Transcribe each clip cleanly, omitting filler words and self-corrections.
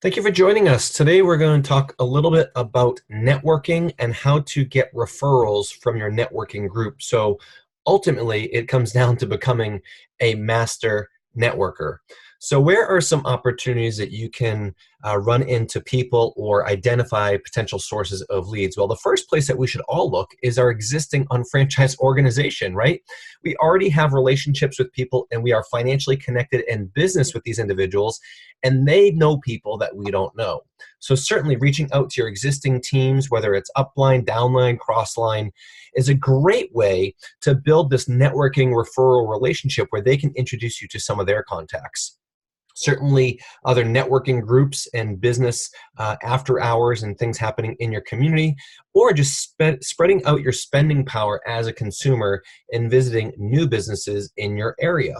Thank you for joining us. Today we're going to talk a little bit about networking and how to get referrals from your networking group. So ultimately, it comes down to becoming a master networker. So where are some opportunities that you can run into people or identify potential sources of leads? Well, the first place that we should all look is our existing unfranchised organization, right? We already have relationships with people and we are financially connected in business with these individuals, and they know people that we don't know. So certainly reaching out to your existing teams, whether it's upline, downline, crossline, is a great way to build this networking referral relationship where they can introduce you to some of their contacts. Certainly other networking groups and business after hours and things happening in your community, or just spreading out your spending power as a consumer and visiting new businesses in your area.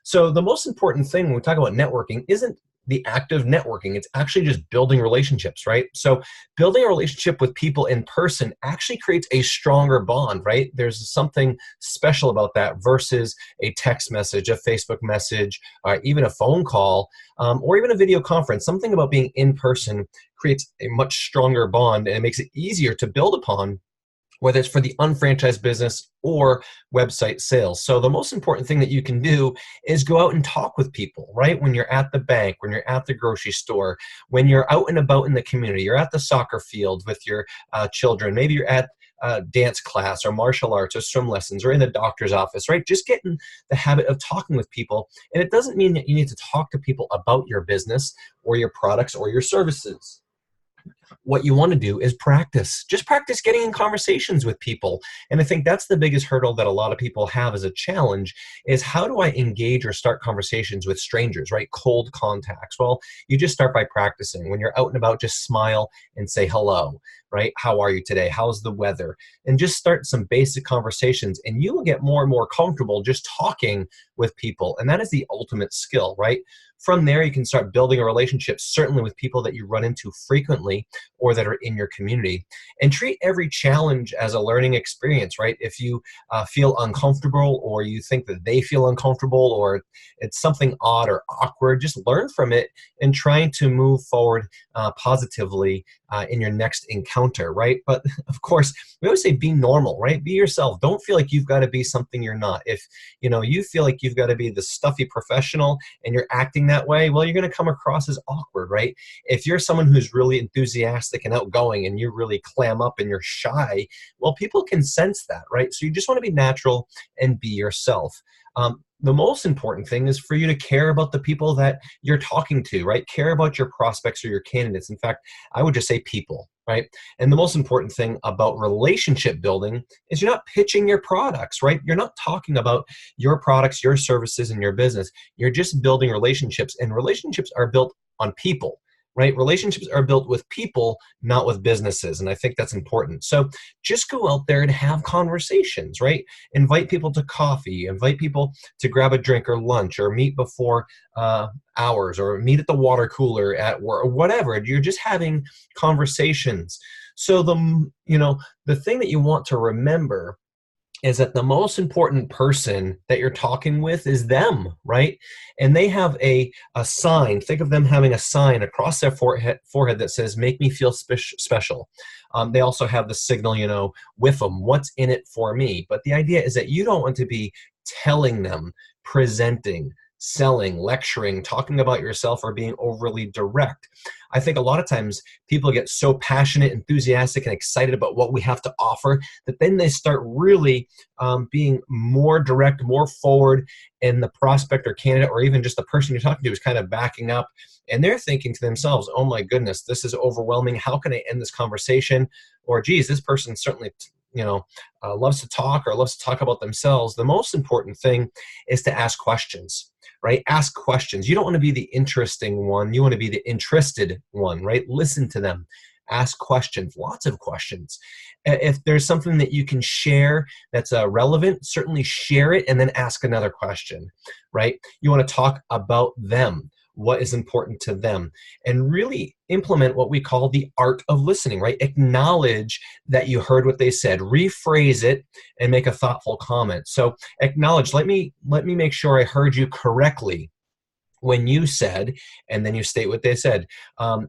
So the most important thing when we talk about networking isn't the act of networking. It's actually just building relationships, right? So building a relationship with people in person actually creates a stronger bond, right? There's something special about that versus a text message, a Facebook message, even a phone call, or even a video conference. Something about being in person creates a much stronger bond, and it makes it easier to build upon, whether it's for the unfranchised business or website sales. So the most important thing that you can do is go out and talk with people, right? When you're at the bank, when you're at the grocery store, when you're out and about in the community, you're at the soccer field with your children, maybe you're at dance class or martial arts or swim lessons or in the doctor's office, right? Just get in the habit of talking with people. And it doesn't mean that you need to talk to people about your business or your products or your services. What you want to do is practice. Just practice getting in conversations with people. And I think that's the biggest hurdle that a lot of people have as a challenge is, how do I engage or start conversations with strangers, right? Cold contacts. Well, you just start by practicing. When you're out and about, just smile and say hello, right? How are you today? How's the weather? And just start some basic conversations, and you will get more and more comfortable just talking with people. And that is the ultimate skill, right? From there, you can start building a relationship, certainly with people that you run into frequently or that are in your community. And treat every challenge as a learning experience, right? If you feel uncomfortable, or you think that they feel uncomfortable, or it's something odd or awkward, just learn from it and trying to move forward positively in your next encounter, right? But of course, we always say be normal, right? Be yourself. Don't feel like you've got to be something you're not. If you feel like you've got to be the stuffy professional and you're acting that way, well, you're going to come across as awkward, right? If you're someone who's really enthusiastic and outgoing and you really clam up and you're shy, well, people can sense that, right? So you just want to be natural and be yourself. The most important thing is for you to care about the people that you're talking to, right? Care about your prospects or your candidates. In fact, I would just say people, right? And the most important thing about relationship building is you're not pitching your products, right? You're not talking about your products, your services, and your business. You're just building relationships, and relationships are built on people, right? Relationships are built with people, not with businesses. And I think that's important. So just go out there and have conversations, right? Invite people to coffee, invite people to grab a drink or lunch, or meet before hours, or meet at the water cooler at work, or whatever. You're just having conversations. So the thing that you want to remember is that the most important person that you're talking with is them, right? And they have a sign. Think of them having a sign across their forehead that says, "Make me feel special." They also have the signal, with them, "What's in it for me?" But the idea is that you don't want to be telling them, presenting, selling, lecturing, talking about yourself, or being overly direct. I think a lot of times people get so passionate, enthusiastic, and excited about what we have to offer that then they start really being more direct, more forward, and the prospect or candidate, or even just the person you're talking to, is kind of backing up, and they're thinking to themselves, "Oh my goodness, this is overwhelming. How can I end this conversation?" Or, "Geez, this person certainly loves to talk, or loves to talk about themselves." The most important thing is to ask questions, right? Ask questions. You don't want to be the interesting one. You want to be the interested one, right? Listen to them. Ask questions, lots of questions. If there's something that you can share that's relevant, certainly share it, and then ask another question, right? You want to talk about them, what is important to them, and really implement what we call the art of listening, right? Acknowledge that you heard what they said, rephrase it, and make a thoughtful comment. So acknowledge, let me make sure I heard you correctly. when you said, and then you state what they said,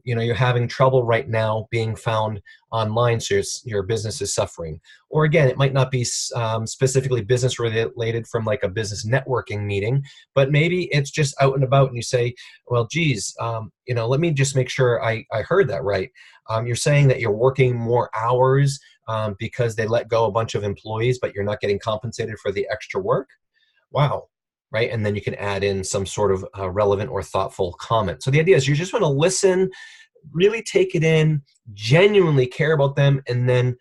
you're having trouble right now being found online, so your business is suffering. Or again, it might not be specifically business related from like a business networking meeting, but maybe it's just out and about and you say, well, geez, let me just make sure I heard that right. You're saying that you're working more hours because they let go a bunch of employees, but you're not getting compensated for the extra work. Wow. Right. And then you can add in some sort of relevant or thoughtful comment. So the idea is you just want to listen, really take it in, genuinely care about them, and then,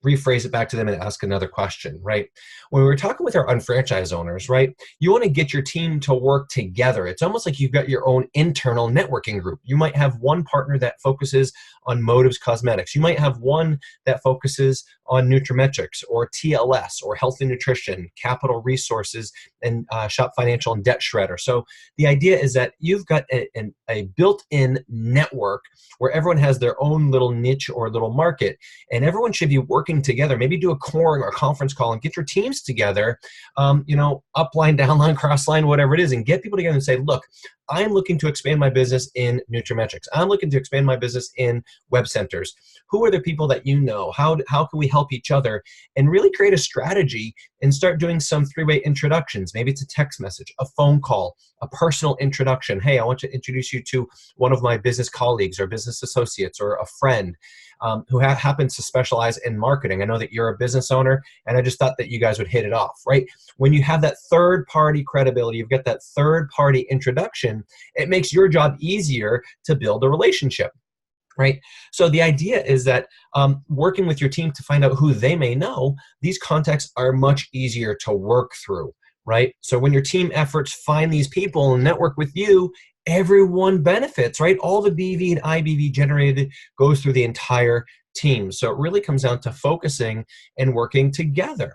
rephrase it back to them and ask another question, right? When we're talking with our unfranchised owners, right, you want to get your team to work together. It's almost like you've got your own internal networking group. You might have one partner that focuses on Motives Cosmetics. You might have one that focuses on Nutrimetrics or TLS or Healthy Nutrition, Capital Resources, and Shop Financial and Debt Shredder. So the idea is that you've got a built-in network where everyone has their own little niche or little market, and everyone should be working together. Maybe do a core or conference call and get your teams together, upline, downline, crossline, whatever it is, and get people together and say, look, I'm looking to expand my business in Nutrimetrics. I'm looking to expand my business in WebCenters. Who are the people that you know? How can we help each other? And really create a strategy and start doing some three-way introductions. Maybe it's a text message, a phone call, a personal introduction. Hey, I want to introduce you to one of my business colleagues or business associates or a friend who happens to specialize in marketing. I know that you're a business owner, and I just thought that you guys would hit it off, right? When you have that third-party credibility, you've got that third-party introduction, it makes your job easier to build a relationship. Right. So the idea is that working with your team to find out who they may know, these contacts are much easier to work through. Right. So when your team efforts find these people and network with you, everyone benefits. Right. All the BV and IBV generated goes through the entire team. So it really comes down to focusing and working together.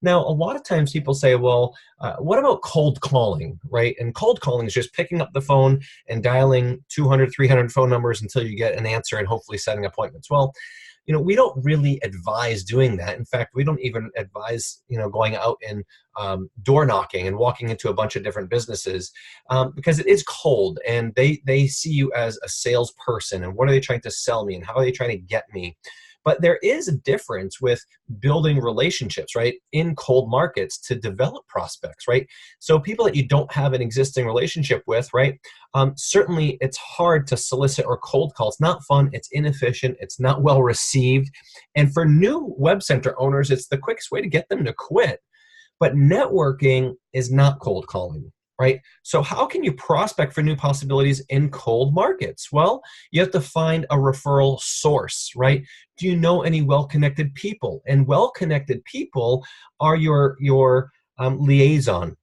Now, a lot of times people say, well, what about cold calling, right? And cold calling is just picking up the phone and dialing 200, 300 phone numbers until you get an answer and hopefully setting appointments. Well, we don't really advise doing that. In fact, we don't even advise, going out and door knocking and walking into a bunch of different businesses because it is cold and they see you as a salesperson and what are they trying to sell me and how are they trying to get me? But there is a difference with building relationships, right, in cold markets to develop prospects, right? So people that you don't have an existing relationship with, right, certainly it's hard to solicit or cold call. It's not fun. It's inefficient. It's not well received. And for new WebCenter owners, it's the quickest way to get them to quit. But networking is not cold calling, right? So how can you prospect for new possibilities in cold markets? Well, you have to find a referral source, right? Do you know any well-connected people? And well-connected people are your liaison.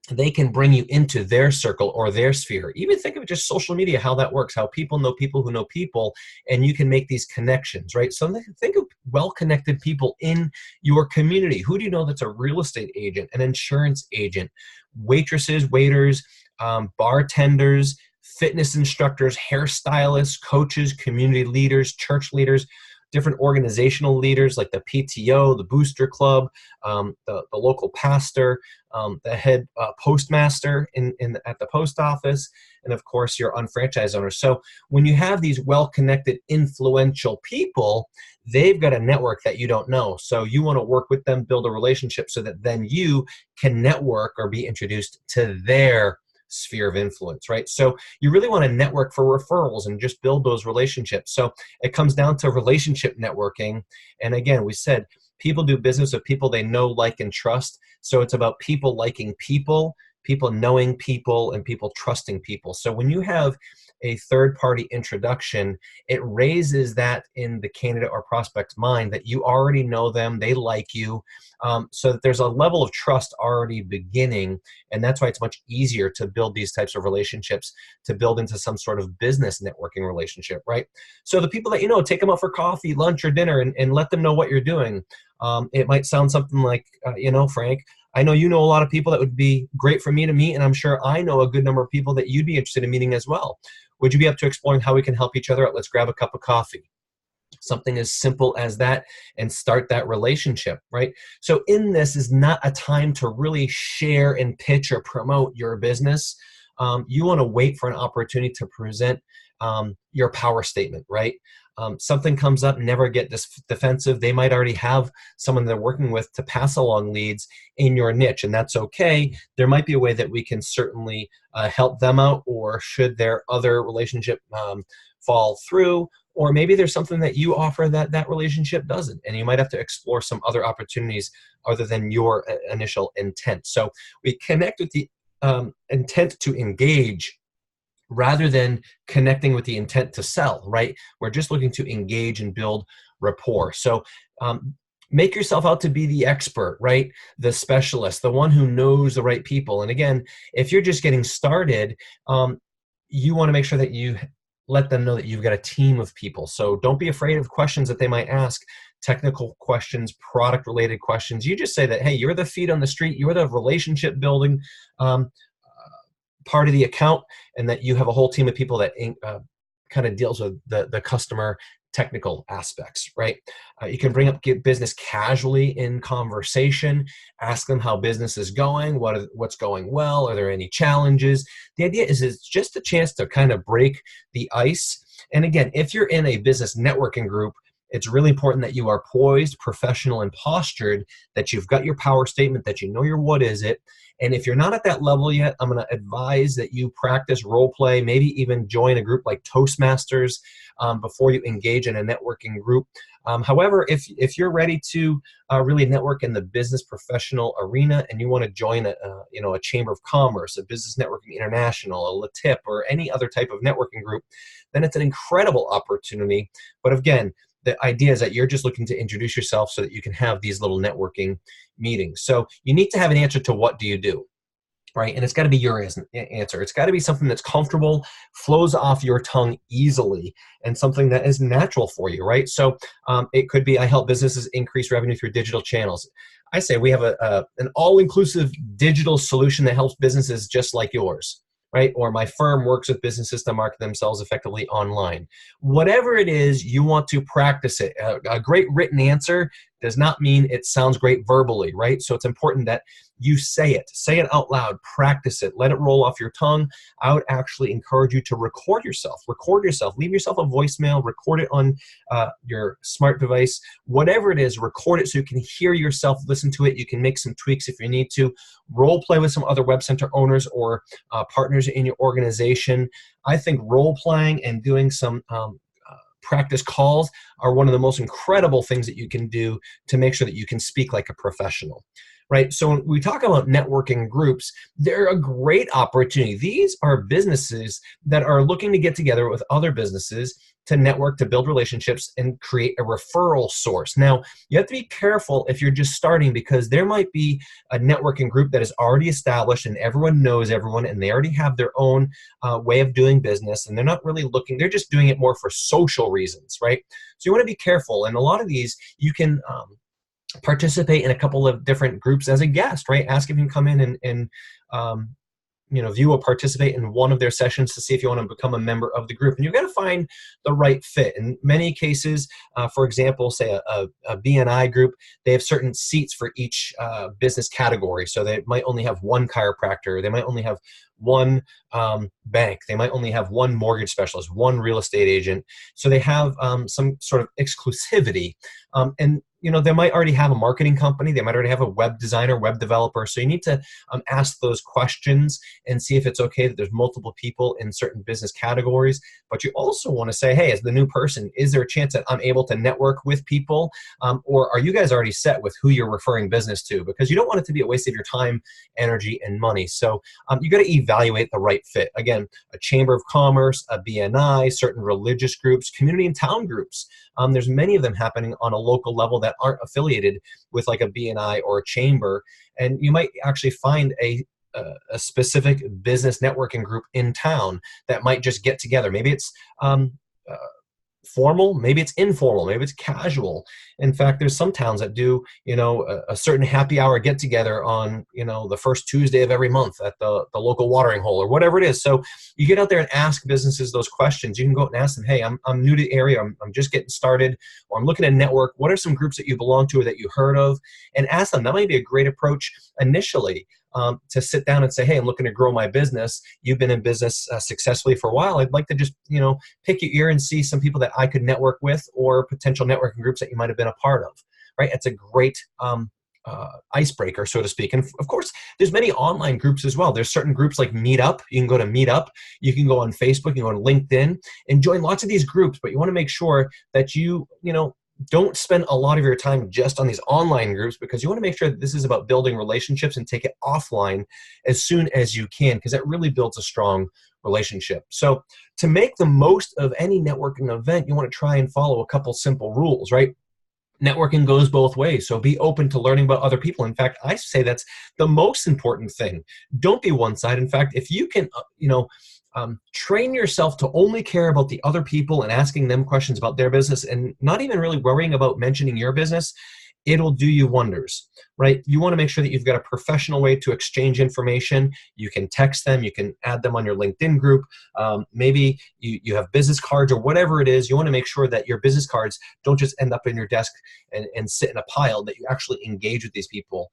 They can bring you into their circle or their sphere. Even think of it just social media, how that works, how people know people who know people, and you can make these connections, right? So think of well-connected people in your community. Who do you know that's a real estate agent, an insurance agent, waitresses, waiters, bartenders, fitness instructors, hairstylists, coaches, community leaders, church leaders, different organizational leaders like the PTO, the Booster Club, the local pastor, the head postmaster at the post office, and of course your unfranchised owners. So when you have these well-connected, influential people, they've got a network that you don't know. So you want to work with them, build a relationship so that then you can network or be introduced to their sphere of influence, right? So you really want to network for referrals and just build those relationships. So it comes down to relationship networking. And again, we said people do business with people they know, like, and trust. So it's about people liking people, people knowing people, and people trusting people. So when you have a third-party introduction, it raises that in the candidate or prospect's mind that you already know them, they like you, so that there's a level of trust already beginning, and that's why it's much easier to build these types of relationships, to build into some sort of business networking relationship, right? So the people that you know, take them out for coffee, lunch, or dinner, and let them know what you're doing. It might sound something like, Frank, I know you know a lot of people that would be great for me to meet, and I'm sure I know a good number of people that you'd be interested in meeting as well. Would you be up to exploring how we can help each other out? Let's grab a cup of coffee. Something as simple as that, and start that relationship, right? So in this is not a time to really share and pitch or promote your business. you want to wait for an opportunity to present your power statement, right? Something comes up, never get defensive. They might already have someone they're working with to pass along leads in your niche, and that's okay. There might be a way that we can certainly help them out, or should their other relationship fall through, or maybe there's something that you offer that that relationship doesn't, and you might have to explore some other opportunities other than your initial intent. So we connect with the intent to engage rather than connecting with the intent to sell, right? We're just looking to engage and build rapport. So make yourself out to be the expert, right? The specialist, the one who knows the right people. And again, if you're just getting started, you want to make sure that you let them know that you've got a team of people. So don't be afraid of questions that they might ask, technical questions, product related questions. You just say that, hey, you're the feet on the street, you're the relationship building part of the account, and that you have a whole team of people that kind of deals with the customer technical aspects, right? You can bring up business casually in conversation, ask them how business is going, what's going well, are there any challenges? The idea is it's just a chance to kind of break the ice. And again, if you're in a business networking group, it's really important that you are poised, professional, and postured, that you've got your power statement, that you know your what is it. And if you're not at that level yet, I'm going to advise that you practice role play, maybe even join a group like Toastmasters before you engage in a networking group. However, if you're ready to really network in the business professional arena, and you want to join a chamber of commerce, a business networking international, a LaTip, or any other type of networking group, then it's an incredible opportunity. But again, the idea is that you're just looking to introduce yourself so that you can have these little networking meetings. So you need to have an answer to what do you do, right? And it's got to be your answer. It's got to be something that's comfortable, flows off your tongue easily, and something that is natural for you, right? So it could be, I help businesses increase revenue through digital channels. I say we have an all-inclusive digital solution that helps businesses just like yours, right? Or my firm works with businesses to market themselves effectively online. Whatever it is, you want to practice it. A great written answer does not mean it sounds great verbally, right? So it's important that you say it out loud, practice it, let it roll off your tongue. I would actually encourage you to record yourself, leave yourself a voicemail, record it on your smart device, whatever it is, record it so you can hear yourself, listen to it. You can make some tweaks if you need to, role play with some other WebCenter owners or partners in your organization. I think role playing and doing some practice calls are one of the most incredible things that you can do to make sure that you can speak like a professional, right? So when we talk about networking groups, they're a great opportunity. These are businesses that are looking to get together with other businesses to network, to build relationships, and create a referral source. Now, you have to be careful if you're just starting, because there might be a networking group that is already established and everyone knows everyone, and they already have their own way of doing business, and they're not really looking, they're just doing it more for social reasons, right? So you want to be careful. And a lot of these, you can participate in a couple of different groups as a guest, right? Ask if you can come in and view or participate in one of their sessions to see if you want to become a member of the group. And you've got to find the right fit. In many cases, for example, say a BNI group, they have certain seats for each business category. So they might only have one chiropractor, they might only have one bank, they might only have one mortgage specialist, one real estate agent. So they have some sort of exclusivity. And they might already have a marketing company, they might already have a web designer, web developer. So you need to ask those questions and see if it's okay that there's multiple people in certain business categories. But you also want to say, hey, as the new person, is there a chance that I'm able to network with people? Or are you guys already set with who you're referring business to? Because you don't want it to be a waste of your time, energy, and money. So you got to evaluate the right fit. Again, a chamber of commerce, a BNI, certain religious groups, community and town groups. There's many of them happening on a local level that aren't affiliated with like a BNI or a chamber. And you might actually find a specific business networking group in town that might just get together. Maybe it's formal, maybe it's informal, maybe it's casual. In fact, there's some towns that do, a certain happy hour get together on, the first Tuesday of every month at the local watering hole or whatever it is. So you get out there and ask businesses those questions. You can go out and ask them, hey, I'm new to the area, I'm just getting started, or I'm looking at network. What are some groups that you belong to or that you heard of? And ask them. That might be a great approach initially. to sit down and say, hey, I'm looking to grow my business. You've been in business successfully for a while. I'd like to just, pick your ear and see some people that I could network with, or potential networking groups that you might have been a part of, right? It's a great icebreaker, so to speak. And of course, there's many online groups as well. There's certain groups like Meetup. You can go to Meetup. You can go on Facebook. You can go on LinkedIn and join lots of these groups. But you want to make sure that you don't spend a lot of your time just on these online groups, because you want to make sure that this is about building relationships, and take it offline as soon as you can, because that really builds a strong relationship. So to make the most of any networking event, you want to try and follow a couple simple rules, right? Networking goes both ways, so be open to learning about other people. In fact, I say that's the most important thing. Don't be one-sided. In fact, if you can, train yourself to only care about the other people and asking them questions about their business, and not even really worrying about mentioning your business, it'll do you wonders, right? You want to make sure that you've got a professional way to exchange information. You can text them, you can add them on your LinkedIn group. Maybe you have business cards or whatever it is. You want to make sure that your business cards don't just end up in your desk and sit in a pile, that you actually engage with these people.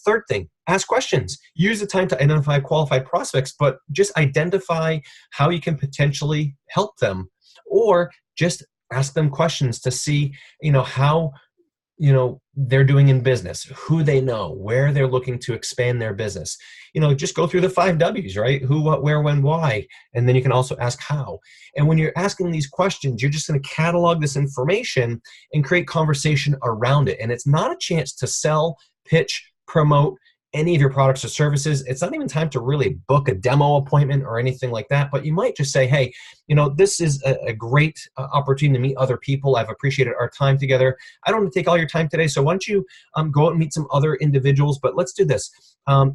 Third thing, ask questions. Use the time to identify qualified prospects, but just identify how you can potentially help them, or just ask them questions to see, how they're doing in business, who they know, where they're looking to expand their business. Just go through the 5 W's, right? Who, what, where, when, why. And then you can also ask how. And when you're asking these questions, you're just going to catalog this information and create conversation around it. And it's not a chance to sell, pitch, promote any of your products or services. It's not even time to really book a demo appointment or anything like that, but you might just say, hey, this is a great opportunity to meet other people. I've appreciated our time together. I don't want to take all your time today, so why don't you go out and meet some other individuals, but let's do this.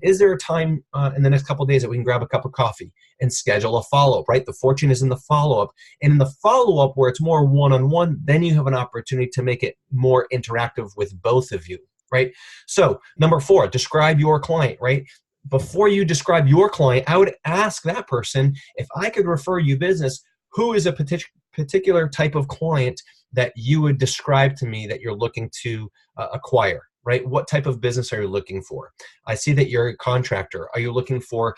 Is there a time in the next couple of days that we can grab a cup of coffee and schedule a follow-up, right? The fortune is in the follow-up. And in the follow-up, where it's more one-on-one, then you have an opportunity to make it more interactive with both of you. Right? So number 4, describe your client, right? Before you describe your client, I would ask that person, if I could refer you business, who is a particular type of client that you would describe to me that you're looking to acquire, right? What type of business are you looking for? I see that you're a contractor. Are you looking for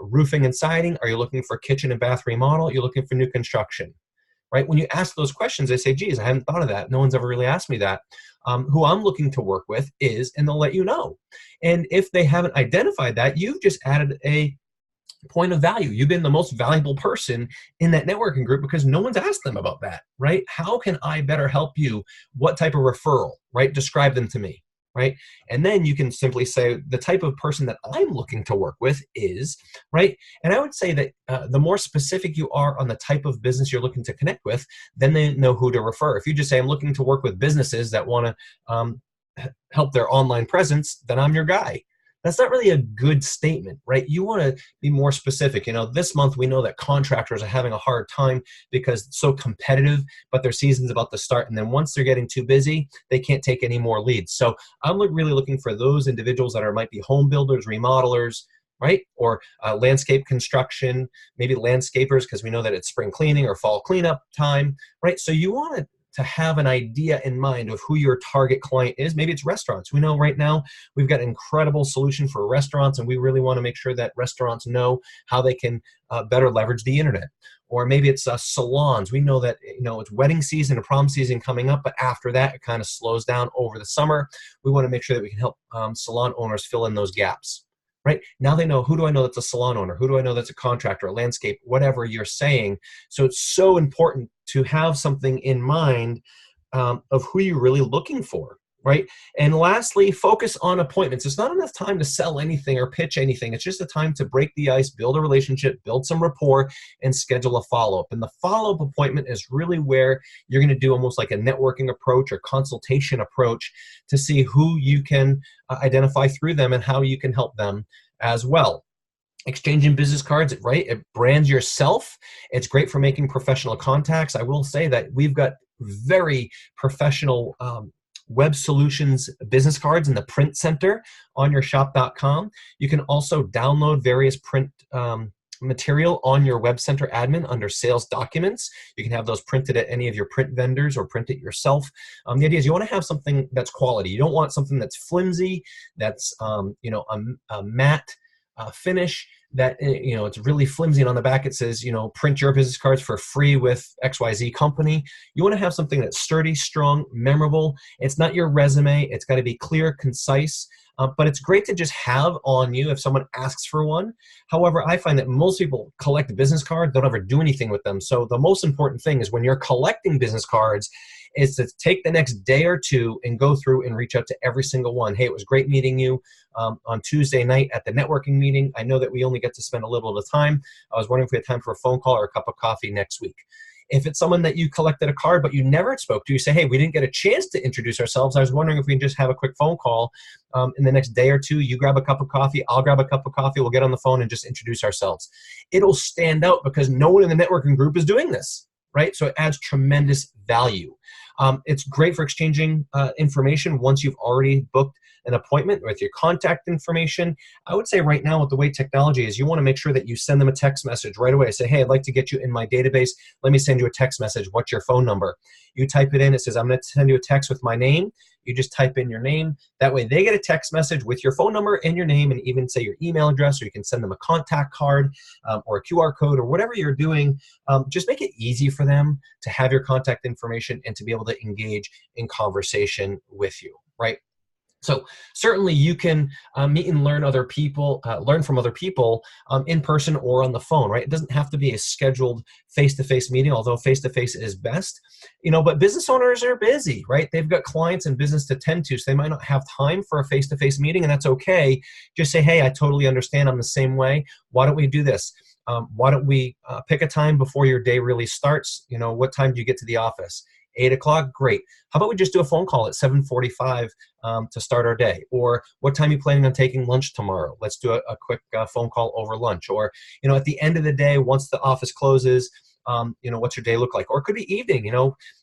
roofing and siding? Are you looking for kitchen and bath remodel? You're looking for new construction, right? When you ask those questions, they say, geez, I hadn't thought of that. No one's ever really asked me that. Who I'm looking to work with is, and they'll let you know. And if they haven't identified that, you've just added a point of value. You've been the most valuable person in that networking group because no one's asked them about that, right? How can I better help you? What type of referral, right? Describe them to me, right? And then you can simply say the type of person that I'm looking to work with is, right? And I would say that the more specific you are on the type of business you're looking to connect with, then they know who to refer. If you just say, I'm looking to work with businesses that want to help their online presence, then I'm your guy. That's not really a good statement, right? You want to be more specific. This month we know that contractors are having a hard time because it's so competitive, but their season's about to start. And then once they're getting too busy, they can't take any more leads. So I'm really looking for those individuals that might be home builders, remodelers, right? Or landscape construction, maybe landscapers, because we know that it's spring cleaning or fall cleanup time, right? So you want to have an idea in mind of who your target client is. Maybe it's restaurants. We know right now we've got an incredible solution for restaurants, and we really want to make sure that restaurants know how they can better leverage the internet. Or maybe it's salons. We know that it's wedding season and prom season coming up, but after that it kind of slows down over the summer. We want to make sure that we can help salon owners fill in those gaps. Right? Now they know, who do I know that's a salon owner? Who do I know that's a contractor, a landscape, whatever you're saying. So it's so important to have something in mind of who you're really looking for, right? And lastly, focus on appointments. It's not enough time to sell anything or pitch anything. It's just a time to break the ice, build a relationship, build some rapport, and schedule a follow-up. And the follow-up appointment is really where you're going to do almost like a networking approach or consultation approach to see who you can identify through them and how you can help them as well. Exchanging business cards, right? It brands yourself. It's great for making professional contacts. I will say that we've got very professional web solutions business cards in the print center on your shop.com. You can also download various print material on your WebCenter admin under sales documents. You can have those printed at any of your print vendors or print it yourself. The idea is you want to have something that's quality. You don't want something that's flimsy, that's a matte finish, that it's really flimsy, and on the back it says, print your business cards for free with XYZ company. You want to have something that's sturdy, strong, memorable. It's not your resume. It's got to be clear, concise, but it's great to just have on you if someone asks for one. However, I find that most people collect business cards, don't ever do anything with them. So the most important thing is when you're collecting business cards is to take the next day or two and go through and reach out to every single one. Hey, it was great meeting you on Tuesday night at the networking meeting. I know that we only get to spend a little of the time. I was wondering if we had time for a phone call or a cup of coffee next week. If it's someone that you collected a card but you never spoke to, you say, hey, we didn't get a chance to introduce ourselves. I was wondering if we can just have a quick phone call in the next day or two. You grab a cup of coffee, I'll grab a cup of coffee, we'll get on the phone and just introduce ourselves. It'll stand out because no one in the networking group is doing this, right? So it adds tremendous value. It's great for exchanging information once you've already booked an appointment with your contact information. I would say right now with the way technology is, you want to make sure that you send them a text message right away. Say, hey, I'd like to get you in my database. Let me send you a text message. What's your phone number? You type it in. It says, I'm going to send you a text with my name. You just type in your name. That way they get a text message with your phone number and your name, and even say your email address, or you can send them a contact card or a QR code or whatever you're doing. Just make it easy for them to have your contact information and to be able to engage in conversation with you, right? So certainly you can meet and learn learn from other people in person or on the phone, right? It doesn't have to be a scheduled face-to-face meeting, although face-to-face is best. But business owners are busy, right? They've got clients and business to tend to, so they might not have time for a face-to-face meeting, and that's okay. Just say, hey, I totally understand. I'm the same way. Why don't we do this? Why don't we pick a time before your day really starts? What time do you get to the office? 8 o'clock? Great. How about we just do a phone call at 7:45 to start our day? Or what time are you planning on taking lunch tomorrow? Let's do a quick phone call over lunch. Or, at the end of the day, once the office closes, what's your day look like? Or it could be evening.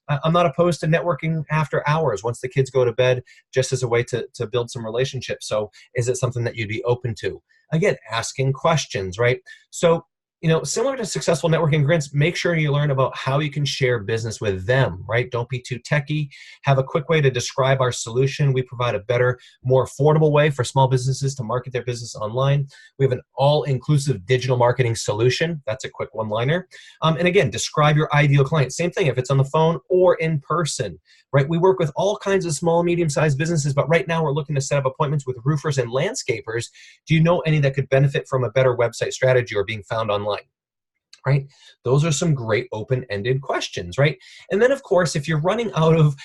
I'm not opposed to networking after hours once the kids go to bed, just as a way to build some relationships. So is it something that you'd be open to? Again, asking questions, right? So, similar to successful networking grants, make sure you learn about how you can share business with them, right? Don't be too techie. Have a quick way to describe our solution. We provide a better, more affordable way for small businesses to market their business online. We have an all-inclusive digital marketing solution. That's a quick one-liner. And again, describe your ideal client. Same thing if it's on the phone or in person, right? We work with all kinds of small, medium-sized businesses, but right now we're looking to set up appointments with roofers and landscapers. Do you know any that could benefit from a better website strategy or being found online? Right? Those are some great open-ended questions, right? And then, of course, if you're running out of,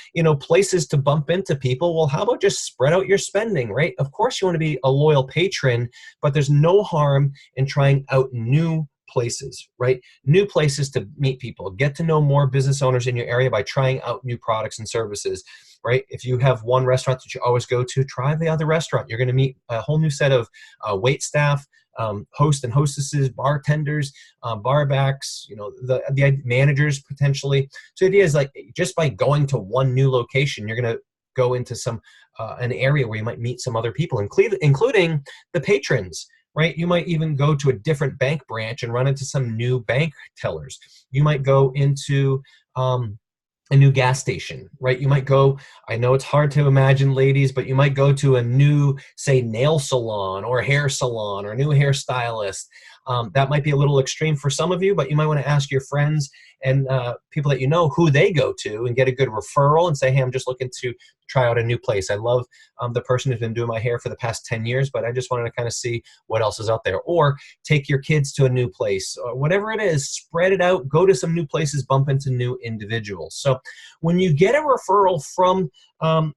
places to bump into people, well, how about just spread out your spending, right? Of course, you want to be a loyal patron, but there's no harm in trying out new places, right? New places to meet people. Get to know more business owners in your area by trying out new products and services, right? If you have one restaurant that you always go to, try the other restaurant. You're going to meet a whole new set of wait staff, hosts and hostesses, bartenders, barbacks, the managers potentially. So the idea is like just by going to one new location, you're going to go into an area where you might meet some other people, including the patrons. Right? You might even go to a different bank branch and run into some new bank tellers. You might go into a new gas station, right? You might go, I know it's hard to imagine, ladies, but you might go to a new, say, nail salon or hair salon or a new hairstylist. That might be a little extreme for some of you, but you might want to ask your friends and people that you know who they go to and get a good referral and say, hey, I'm just looking to try out a new place. I love the person who's been doing my hair for the past 10 years, but I just wanted to kind of see what else is out there. Or take your kids to a new place, or whatever it is, spread it out, go to some new places, bump into new individuals. So when you get a referral from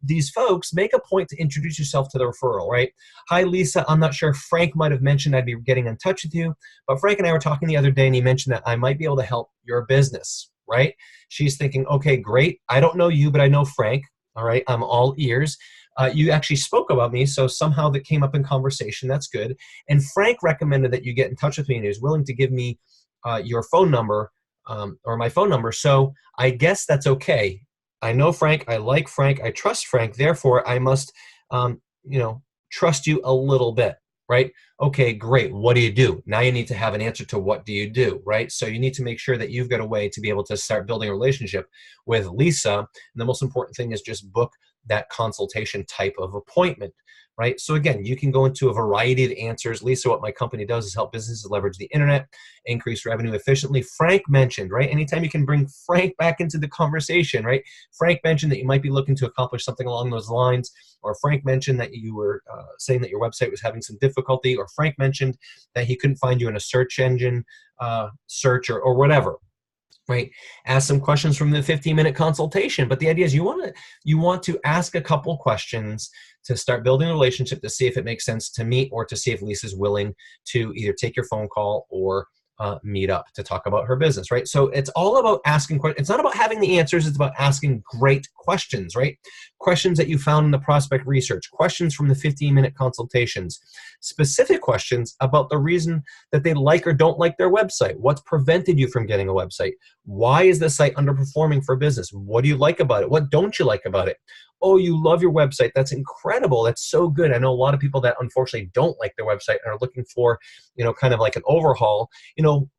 these folks, make a point to introduce yourself to the referral, right? Hi, Lisa. I'm not sure. Frank might have mentioned I'd be getting in touch with you, but Frank and I were talking the other day, and he mentioned that I might be able to help your business, right? She's thinking, okay, great. I don't know you, but I know Frank. All right, I'm all ears. You actually spoke about me, so somehow that came up in conversation. That's good. And Frank recommended that you get in touch with me, and he was willing to give me your phone number or my phone number. So I guess that's okay. I know Frank. I like Frank. I trust Frank. Therefore, I must, trust you a little bit. right? Okay, great. What do you do? Now you need to have an answer to what do you do, right? So you need to make sure that you've got a way to be able to start building a relationship with Lisa. And the most important thing is just book that consultation type of appointment, right? So again, you can go into a variety of answers. Lisa, what my company does is help businesses leverage the internet, increase revenue efficiently. Frank mentioned, right? Anytime you can bring Frank back into the conversation, right? Frank mentioned that you might be looking to accomplish something along those lines, or Frank mentioned that you were saying that your website was having some difficulty, or Frank mentioned that he couldn't find you in a search engine search or whatever. Right? Ask some questions from the 15-minute consultation. But the idea is you want to ask a couple questions to start building a relationship to see if it makes sense to meet, or to see if Lisa's willing to either take your phone call or meet up to talk about her business, right? So it's all about asking questions. It's not about having the answers. It's about asking great questions, right? Questions that you found in the prospect research, questions from the 15-minute consultations, specific questions about the reason that they like or don't like their website. What's prevented you from getting a website? Why is the site underperforming for business? What do you like about it? What don't you like about it? Oh, you love your website. That's incredible. That's so good. I know a lot of people that unfortunately don't like their website and are looking for, kind of like an overhaul.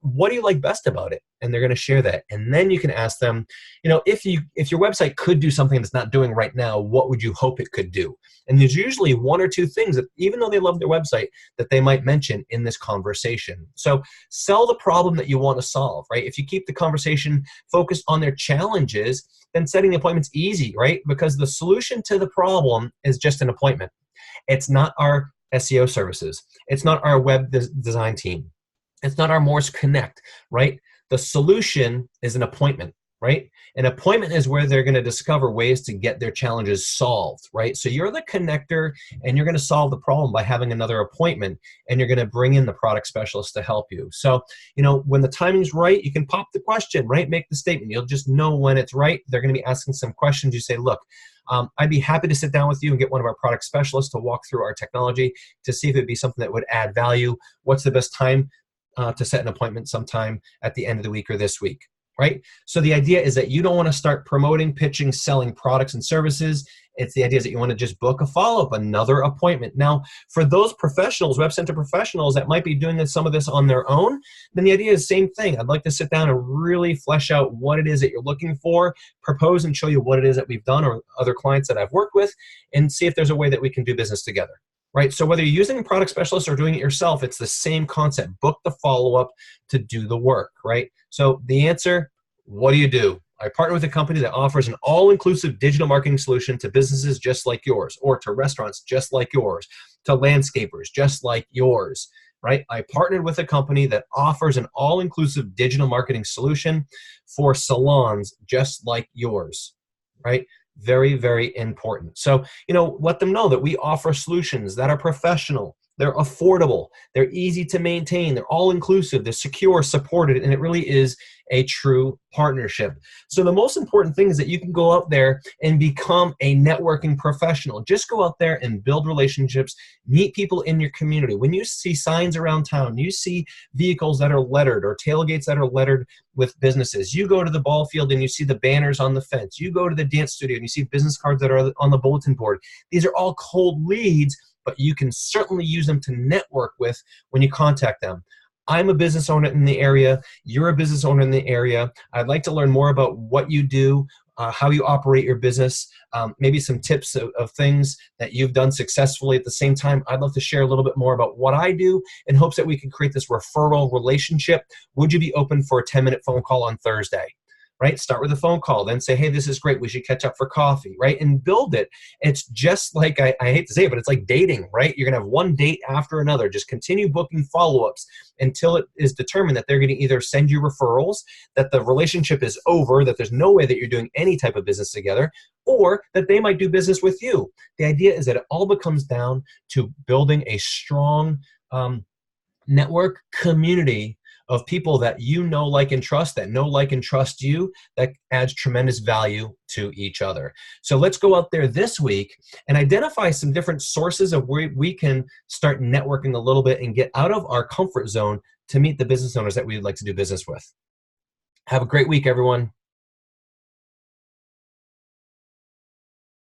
What do you like best about it? And they're going to share that. And then you can ask them, if your website could do something that's not doing right now, what would you hope it could do? And there's usually one or two things that, even though they love their website, that they might mention in this conversation. So sell the problem that you want to solve, right? If you keep the conversation focused on their challenges, then setting the appointment's easy, right? Because the solution to the problem is just an appointment. It's not our SEO services. It's not our web design team. It's not our Morse Connect, right? The solution is an appointment, right? An appointment is where they're going to discover ways to get their challenges solved, right? So you're the connector, and you're going to solve the problem by having another appointment, and you're going to bring in the product specialist to help you. So, when the timing's right, you can pop the question, right? Make the statement. You'll just know when it's right. They're going to be asking some questions. You say, look, I'd be happy to sit down with you and get one of our product specialists to walk through our technology to see if it'd be something that would add value. What's the best time to set an appointment? Sometime at the end of the week or this week, right? So the idea is that you don't want to start promoting, pitching, selling products and services. It's the idea is that you want to just book a follow-up, another appointment. Now, for those professionals, WebCenter professionals that might be doing some of this on their own, then the idea is the same thing. I'd like to sit down and really flesh out what it is that you're looking for, propose and show you what it is that we've done or other clients that I've worked with, and see if there's a way that we can do business together. Right? So whether you're using a product specialist or doing it yourself, it's the same concept. Book the follow-up to do the work, right? So the answer, what do you do? I partner with a company that offers an all-inclusive digital marketing solution to businesses just like yours, or to restaurants just like yours, to landscapers just like yours, right? I partnered with a company that offers an all-inclusive digital marketing solution for salons just like yours, right? Very, very important. So, let them know that we offer solutions that are professional, they're affordable, they're easy to maintain, they're all inclusive, they're secure, supported, and it really is a true partnership. So the most important thing is that you can go out there and become a networking professional. Just go out there and build relationships, meet people in your community. When you see signs around town, you see vehicles that are lettered or tailgates that are lettered with businesses. You go to the ball field and you see the banners on the fence. You go to the dance studio and you see business cards that are on the bulletin board. These are all cold leads, but you can certainly use them to network with when you contact them. I'm a business owner in the area. You're a business owner in the area. I'd like to learn more about what you do, how you operate your business, maybe some tips of things that you've done successfully. At the same time, I'd love to share a little bit more about what I do in hopes that we can create this referral relationship. Would you be open for a 10-minute phone call on Thursday? Right? Start with a phone call, then say, hey, this is great. We should catch up for coffee, right? And build it. It's just like, I hate to say it, but it's like dating, right? You're going to have one date after another. Just continue booking follow-ups until it is determined that they're going to either send you referrals, that the relationship is over, that there's no way that you're doing any type of business together, or that they might do business with you. The idea is that it all becomes down to building a strong network community of people that you know, like, and trust, that know, like, and trust you, that adds tremendous value to each other. So let's go out there this week and identify some different sources of where we can start networking a little bit and get out of our comfort zone to meet the business owners that we'd like to do business with. Have a great week, everyone.